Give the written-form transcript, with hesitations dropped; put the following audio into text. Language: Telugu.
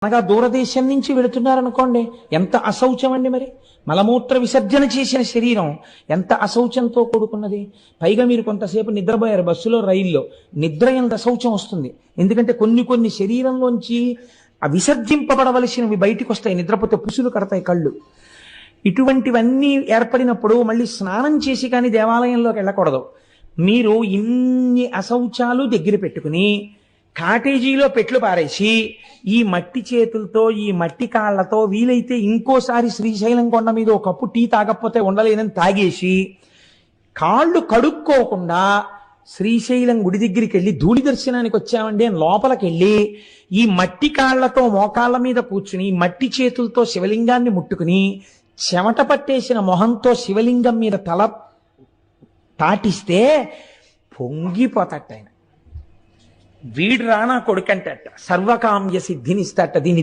అనగా దూరదేశం నుంచి వెళుతున్నారనుకోండి, ఎంత అశౌచం అండి. మరి మలమూత్ర విసర్జన చేసిన శరీరం ఎంత అశౌచంతో కూడుకున్నది. పైగా మీరు కొంతసేపు నిద్రపోయారు బస్సులో, రైల్లో. నిద్ర ఎంత అశౌచం వస్తుంది. ఎందుకంటే కొన్ని శరీరంలోంచి విసర్జింపబడవలసినవి బయటికి వస్తాయి. నిద్రపోతే పుసులు కడతాయి కళ్ళు. ఇటువంటివన్నీ ఏర్పడినప్పుడు మళ్ళీ స్నానం చేసి కానీ దేవాలయంలోకి వెళ్ళకూడదు. మీరు ఇన్ని అశౌచాలు దగ్గర పెట్టుకుని కాటేజీలో పెట్లు పారేసి ఈ మట్టి చేతులతో, ఈ మట్టి కాళ్లతో వీలైతే ఇంకోసారి శ్రీశైలం కొండ మీద ఒక కప్పు టీ తాగకపోతే ఉండలేనని తాగేసి కాళ్ళు కడుక్కోకుండా శ్రీశైలం గుడి దగ్గరికి వెళ్ళి ధూళి దర్శనానికి వచ్చామండి అని లోపలికి వెళ్ళి ఈ మట్టి కాళ్లతో మోకాళ్ళ మీద కూర్చుని మట్టి చేతులతో శివలింగాన్ని ముట్టుకుని చెమట పట్టేసిన మొహంతో శివలింగం మీద తల తాటిస్తే పొంగిపోతట ఆయన. వీడు రానా కొడుకంటట, సర్వకామ్య సిద్ధినిస్తట. దీన్ని